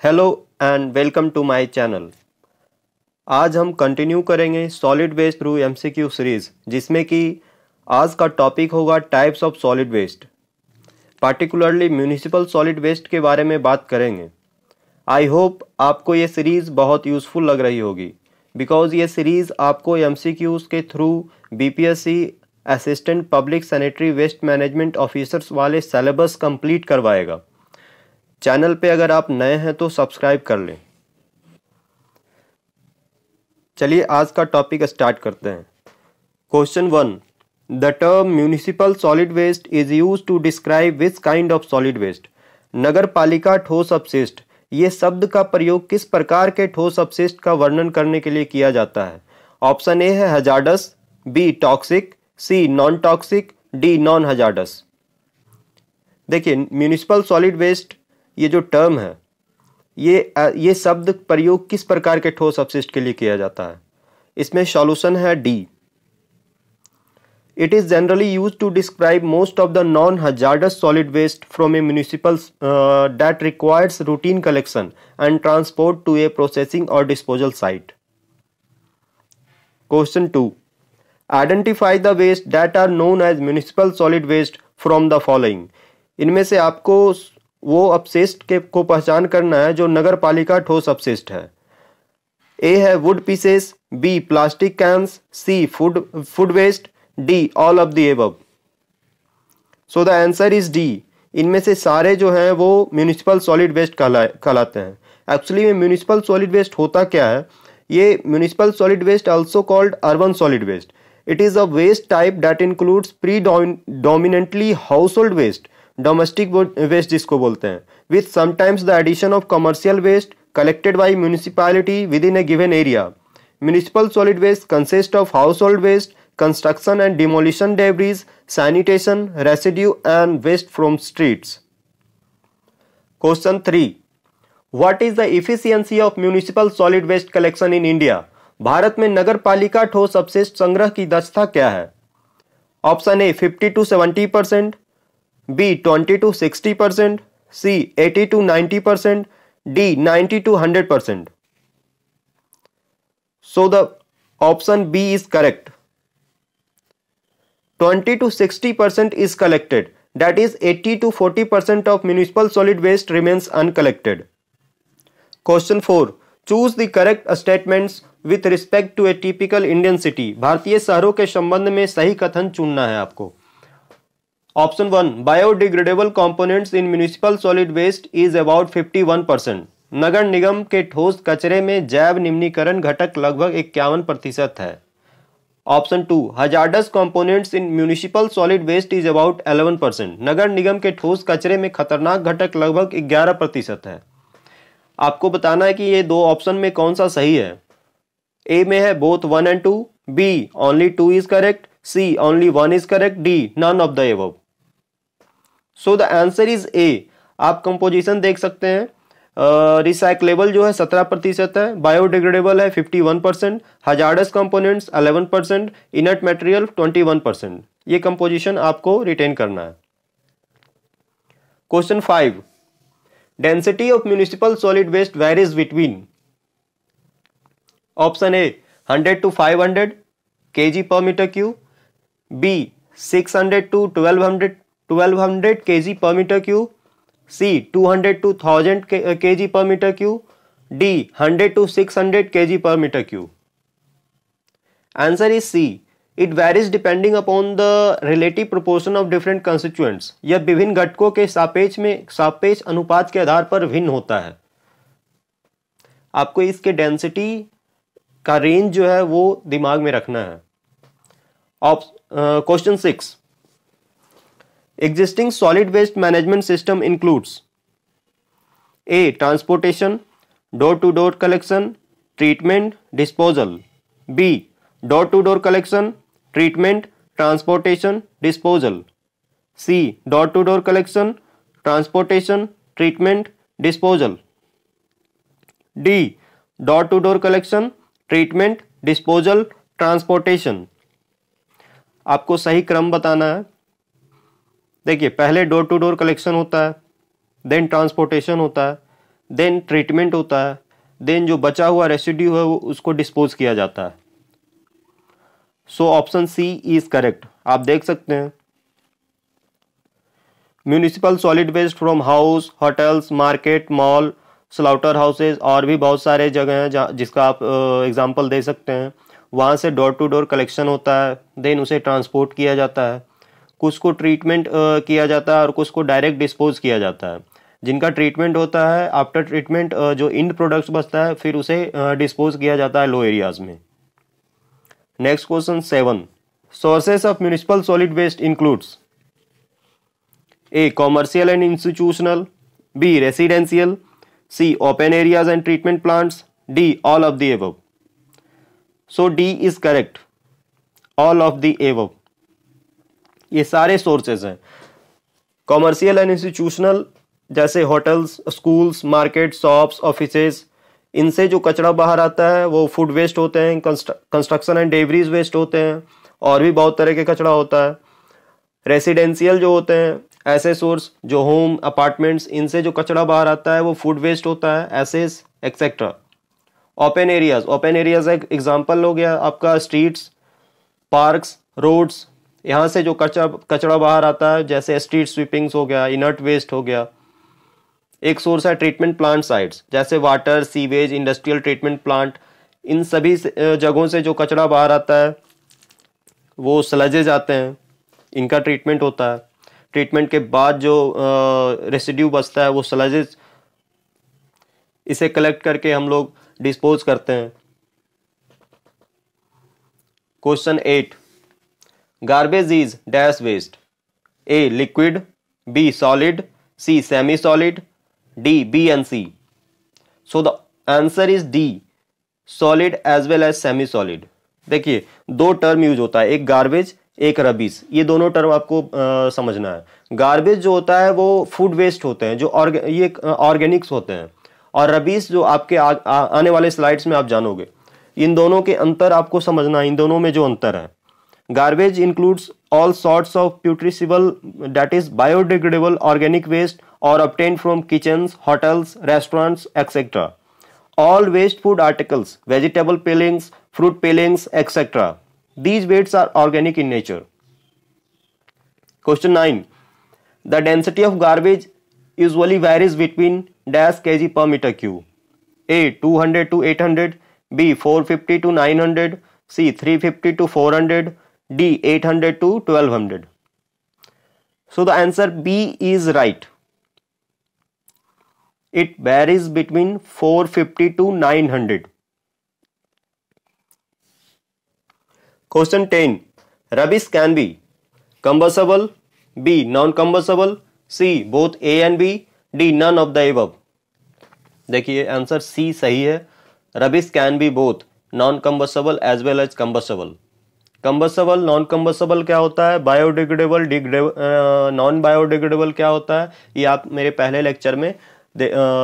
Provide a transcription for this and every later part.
Hello and welcome to my channel. आज हम continue करेंगे solid waste through MCQ series, जिसमें कि आज का टॉपिक होगा types of solid waste. Particularly municipal solid waste के बारे में बात करेंगे। आई होप आपको ये सीरीज़ बहुत यूज़फुल लग रही होगी, बिकॉज़ ये सीरीज़ आपको एमसीक्यूज़ के through BPSC assistant public sanitary waste management officers वाले सिलेबस कंप्लीट करवाएगा। चैनल पे अगर आप नए हैं तो सब्सक्राइब कर लें। चलिए आज का टॉपिक स्टार्ट करते हैं। Question 1, the term municipal solid waste is used to describe which kind of solid waste. नगर पालिका ठोस अपशिष्ट, ये शब्द का प्रयोग किस प्रकार के ठोस अपशिष्ट का वर्णन करने के लिए किया जाता है? ऑप्शन ए है hazardous, B toxic, C non toxic, D non hazardous. देखिए, म्यूनिसिपल सॉलिड वेस्ट ये जो टर्म है, ये शब्द प्रयोग किस प्रकार के ठोस अपशिष्ट के लिए किया जाता है? इसमें सॉल्यूशन है D. It is generally used to describe most of the non hazardous solid waste from a municipal that requires routine collection and transport to a processing or disposal site. Question 2, identify the waste that are known as municipal solid waste from the following. इनमें से आपको वो अपशिष्ट को पहचान करना है जो नगर पालिका ठोस अपशिष्ट है। ए है wood pieces, B plastic cans, C food waste, D all of the above. So the answer is D. इनमें से सारे जो हैं वो म्यूनिसिपल सॉलिड वेस्ट कहलाते हैं। एक्चुअली में म्यूनिसिपल सॉलिड वेस्ट होता क्या है? ये municipal solid waste also called urban solid waste. It is a waste type that includes predominantly household waste, domestic waste जिसको बोलते हैं, with sometimes the addition of commercial waste collected by municipality within a given area. Municipal solid waste consist of household waste, construction and demolition debris, sanitation, residue and waste from streets. Question 3, what is the efficiency of municipal solid waste collection in India? भारत में नगर पालिका ठोस अपशिष्ट संग्रह की दक्षता क्या है? Option A 50 to 70%, B 20 to 60%, C 80 to 90%, D 90 to 100%. So the option B is correct. 20 to 60% is collected. That is 80 to 40% of municipal solid waste remains uncollected. Question 4. Choose the correct statements with respect to a typical Indian city. भारतीय शहरों के संबंध में सही कथन चुनना है आपको। Option 1, biodegradable components in municipal solid waste is about 51%। नगर निगम के ठोस कचरे में जैव निम्नीकरण घटक लगभग 51% है। Option 2, hazardous components in municipal solid waste is about 11%। नगर निगम के ठोस कचरे में खतरनाक घटक लगभग 11% है। आपको बताना है कि ये दो ऑप्शन में कौन सा सही है। ए में है both 1 and 2, B only 2 is correct, C only 1 is correct, D none of the above. So the answer is A. आप कंपोजिशन देख सकते हैं। रिसाइक्लेबल जो है 17% है, बायोडिग्रेडेबल है 51%, हजार्डस कंपोनेंट्स 11%, इनर्ट मटेरियल 21%। ये कंपोजिशन आपको रिटेन करना है। Question 5, density of municipal solid waste varies between. Option A 100 to 500 kg per meter cube, B 600 to 1200 kg per meter cube, C 200 to 1000 kg per meter cube, D 100 to 600 kg per meter cube. Answer is C. It varies depending upon the relative proportion of different constituents. यह विभिन्न घटकों के सापेक्ष अनुपात के आधार पर भिन्न होता है। आपको इसके डेंसिटी का रेंज जो है वो दिमाग में रखना है। Question 6, existing solid waste management system includes A transportation, door to door collection, treatment, disposal, B door to door collection, treatment, transportation, disposal, C door to door collection, transportation, treatment, disposal, D door to door collection, treatment, disposal, transportation. आपको सही क्रम बताना है। देखिए, पहले door to door collection होता है, then transportation होता है, देन ट्रीटमेंट होता है, देन जो बचा हुआ रेसिड्यू है वो उसको डिस्पोज किया जाता है। So option C is correct. आप देख सकते हैं municipal solid waste from house, hotels, market, mall, slaughter houses और भी बहुत सारे जगह हैं जिसका आप एग्जांपल दे सकते हैं। वहाँ से डोर टू डोर कलेक्शन होता है, देन उसे ट्रांसपोर्ट किया जाता है, कुछ को ट्रीटमेंट किया जाता है और कुछ को डायरेक्ट डिस्पोज किया जाता है। जिनका ट्रीटमेंट होता है, आफ्टर ट्रीटमेंट जो इंड प्रोडक्ट्स बचता है फिर उसे डिस्पोज किया जाता है लो एरियाज में। Next question 7, sources of municipal solid waste includes A commercial and institutional, B residential, C open areas and treatment plants, D all of the above. So D is correct, all of the above. ये सारे sources हैं। Commercial and institutional जैसे hotels, schools, market, shops, offices, इनसे जो कचरा बाहर आता है वो फूड वेस्ट होते हैं, कंस्ट्रक्शन एंड डेब्रीज वेस्ट होते हैं और भी बहुत तरह के कचरा होता है। रेसिडेंशियल जो होते हैं ऐसे सोर्स जो होम, अपार्टमेंट्स, इनसे जो कचरा बाहर आता है वो फूड वेस्ट होता है, एसेस एक्सेट्रा। ओपन एरियाज एक एग्जांपल हो गया आपका स्ट्रीट्स, पार्क्स, रोड्स, यहाँ से जो कचरा बाहर आता है जैसे स्ट्रीट स्वीपिंग्स हो गया, इनर्ट वेस्ट हो गया। एक सोर्स है ट्रीटमेंट प्लांट साइट्स जैसे water, sewage, industrial treatment plant, इन सभी जगहों से जो कचरा बाहर आता है वो स्लजेज आते हैं, इनका ट्रीटमेंट होता है। ट्रीटमेंट के बाद जो रेसिड्यू बचता है वो स्लजेज, इसे कलेक्ट करके हम लोग डिस्पोज करते हैं। Question 8, garbage is dash waste, A liquid, B solid, C semi solid, D B and C. So the answer is D, solid as well as semi solid. देखिए दो टर्म यूज होता है, एक गार्बेज, एक rabies. ये दोनों term आपको समझना है। गार्बेज जो होता है वो फूड वेस्ट होते हैं जो ये ऑर्गेनिक्स होते हैं, और रबीज जो आपके आने वाले स्लाइड्स में आप जानोगे। इन दोनों के अंतर आपको समझना है, इन दोनों में जो अंतर है। Garbage includes all sorts of putrescible, that is biodegradable organic waste or obtained from kitchens, hotels, restaurants, etc. All waste food articles, vegetable peelings, fruit peelings, etc. These wastes are organic in nature. Question 9. The density of garbage usually varies between dash kg per meter cube. A 200 to 800, B 450 to 900, C 350 to 400, D 800 to 1200. So the answer B is right. It varies between 450 to 900. Question 10. Rubbish can be combustible, B non-combustible, C both A and B, D none of the above. देखिए answer C सही है। Rubbish can be both non-combustible as well as combustible. Combustible, non combustible क्या होता है, biodegradable, non biodegradable क्या होता है, ये आप मेरे पहले लेक्चर में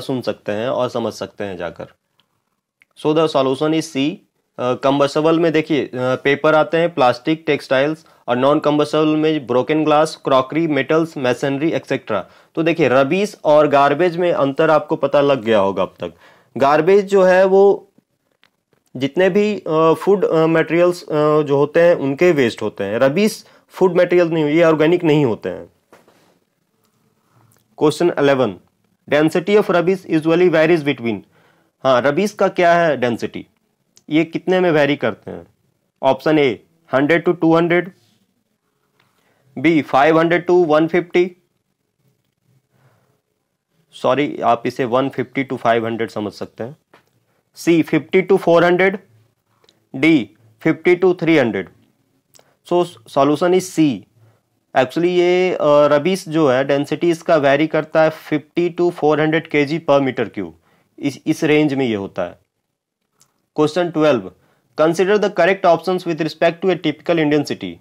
सुन सकते हैं और समझ सकते हैं जाकर। So the solution is C. Combustible में देखिए पेपर आते हैं, प्लास्टिक, टेक्सटाइल्स, और नॉन कंबस्टेबल में broken glass, crockery, metals, masonry etcetera. तो देखिए रबीज और गार्बेज में अंतर आपको पता लग गया होगा अब तक। गार्बेज जो है वो जितने भी फूड मटेरियल्स जो होते हैं उनके वेस्ट होते हैं। रबीज फूड मटेरियल नहीं, ये ऑर्गेनिक नहीं होते हैं। Question 11, density of rubbish usually varies between. हाँ, रबीज का क्या है डेंसिटी, ये कितने में वेरी करते हैं। Option A 100 to 200, B 500 to 150, sorry आप इसे 150 to 500 समझ सकते हैं, C 50 to 400, D 50 to 300। So solution is C. Actually ये रबीज जो है डेंसिटी इसका वेरी करता है 50 to 400 kg पर मीटर क्यूब, इस रेंज में ये होता है। Question 12, consider the correct options with respect to a typical Indian city.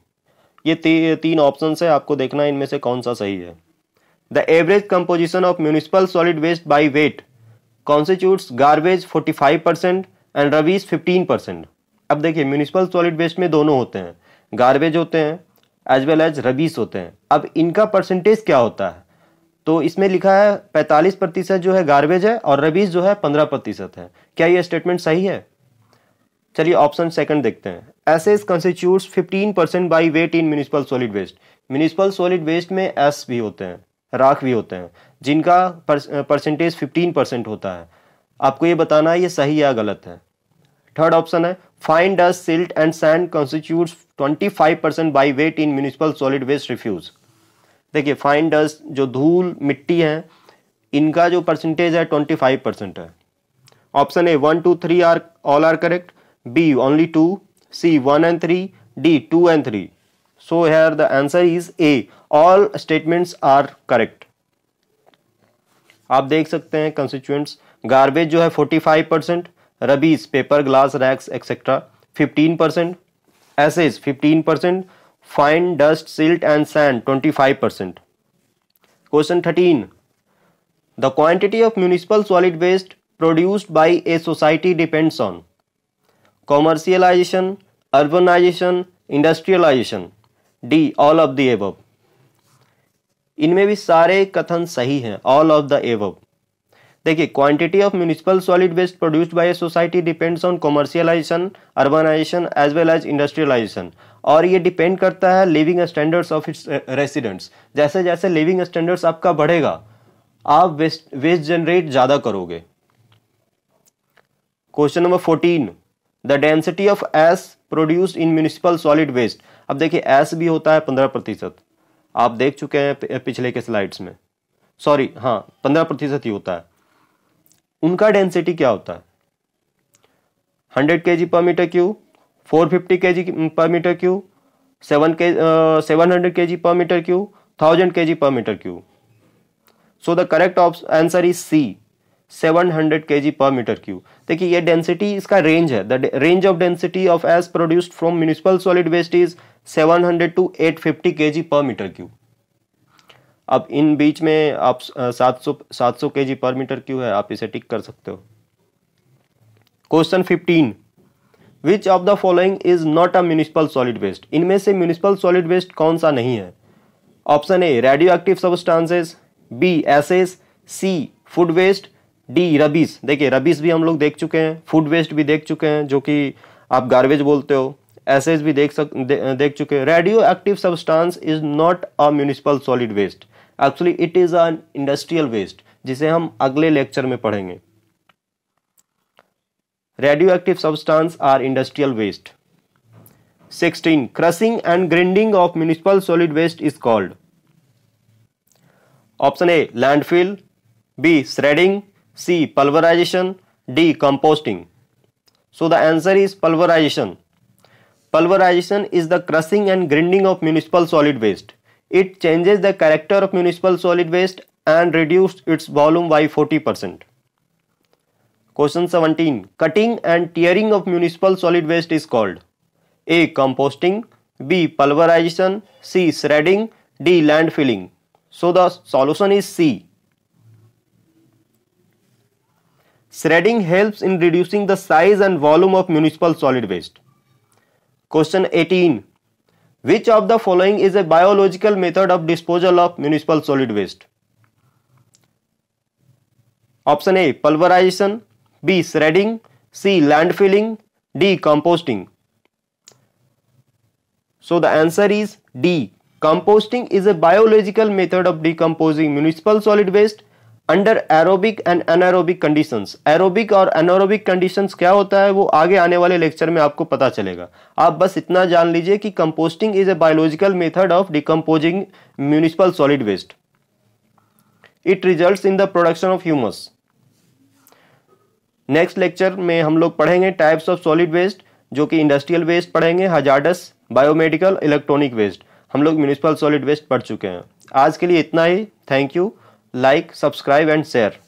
ये तीन ऑप्शंस है, आपको देखना है इनमें से कौन सा सही है। The average composition of municipal solid waste by weight constitutes garbage 45% and rubbish 15%। अब देखिए म्यूनिसिपल सॉलिड वेस्ट में दोनों होते हैं, गार्बेज होते हैं एज वेल एज रबीज होते हैं। अब इनका परसेंटेज क्या होता है, तो इसमें लिखा है 45% जो है गार्बेज है और रबीज जो है 15% है। क्या ये स्टेटमेंट सही है? चलिए ऑप्शन सेकंड देखते हैं। Ashes constitutes 15% by weight in municipal solid waste. Municipal solid waste में एस भी होते हैं, राख भी होते हैं, जिनका परसेंटेज 15% होता है। आपको ये बताना है ये सही या गलत है। थर्ड ऑप्शन है fine dust, silt and sand constitutes 25% by weight in municipal solid waste refuse. देखिए फाइन डस्ट जो धूल मिट्टी है इनका जो परसेंटेज है 25% है। Option A 1, 2, 3 are all are correct, B only 2, C 1 and 3, D 2 and 3। So here the answer is A, all statements are correct. आप देख सकते हैं कंस्टिट्यूएंट्स, गार्बेज जो है 45%, rubbish paper, glass, rags etcetera 15%, ashes 15%, fine dust, silt and sand 25%। Question 13, the quantity of municipal solid waste produced by a society depends on commercialisation, urbanisation, industrialisation, D all of the above. इनमें भी सारे कथन सही हैं, all of the above. देखिए quantity of municipal solid waste produced by a society depends on commercialisation, urbanisation as well as industrialisation, और ये depend करता है living standards of its residents. जैसे जैसे लिविंग स्टैंडर्ड्स आपका बढ़ेगा आप वेस्ट जनरेट ज़्यादा करोगे। Question number 14, the density of ash produced in municipal solid waste. अब देखिए एस भी होता है 15%, आप देख चुके हैं पिछले के स्लाइड्स में, सॉरी हाँ 15% ही होता है। उनका डेंसिटी क्या होता है? 100 kg पर मीटर क्यूब, 450 kg पर मीटर क्यूब, 700 kg पर मीटर क्यूब, 1000 kg पर metre cube. So the correct answer is C, 700 kg पर मीटर क्यूब। देखिए ये डेंसिटी इसका रेंज है, the range of density of ash produced from municipal solid waste is 700 to 850 kg पर metre cube. अब इन बीच में आप 700 kg पर मीटर क्यूब है, आप इसे टिक कर सकते हो। Question 15, which of the following is not a municipal solid waste. इनमें से म्यूनिसिपल सॉलिड वेस्ट कौन सा नहीं है? Option A radio active substances, B ashes, C food waste, D rubbish. देखिए रबीज भी हम लोग देख चुके हैं, फूड वेस्ट भी देख चुके हैं जो कि आप गार्बेज बोलते हो, एसेज भी देख चुके हैं। Radioactive substance is not a municipal solid waste, actually it is an industrial waste, जिसे हम अगले लेक्चर में पढ़ेंगे। Radioactive substances are industrial waste. 16. Crushing and grinding of municipal solid waste is called. Option A landfill, B shredding, C pulverization, D composting. So the answer is pulverization. Pulverization is the crushing and grinding of municipal solid waste. It changes the character of municipal solid waste and reduces its volume by 40%. Question 17. Cutting and tearing of municipal solid waste is called. A composting, B pulverization, C shredding, D landfilling. So the solution is C. Shredding helps in reducing the size and volume of municipal solid waste. Question 18. Which of the following is a biological method of disposal of municipal solid waste? Option A pulverization, B shredding, C landfilling, D composting. So the answer is D. Composting is a biological method of decomposing municipal solid waste under aerobic and anaerobic conditions. Aerobic और anaerobic conditions क्या होता है वो आगे आने वाले lecture में आपको पता चलेगा। आप बस इतना जान लीजिए कि composting is a biological method of decomposing municipal solid waste. It results in the production of humus. Next lecture में हम लोग पढ़ेंगे टाइप्स ऑफ सॉलिड वेस्ट, जो कि इंडस्ट्रियल वेस्ट पढ़ेंगे, हजार्डस, बायोमेडिकल, इलेक्ट्रॉनिक वेस्ट। हम लोग म्यूनिसिपल सॉलिड वेस्ट पढ़ चुके हैं। आज के लिए इतना ही। Thank you. Like, subscribe and share.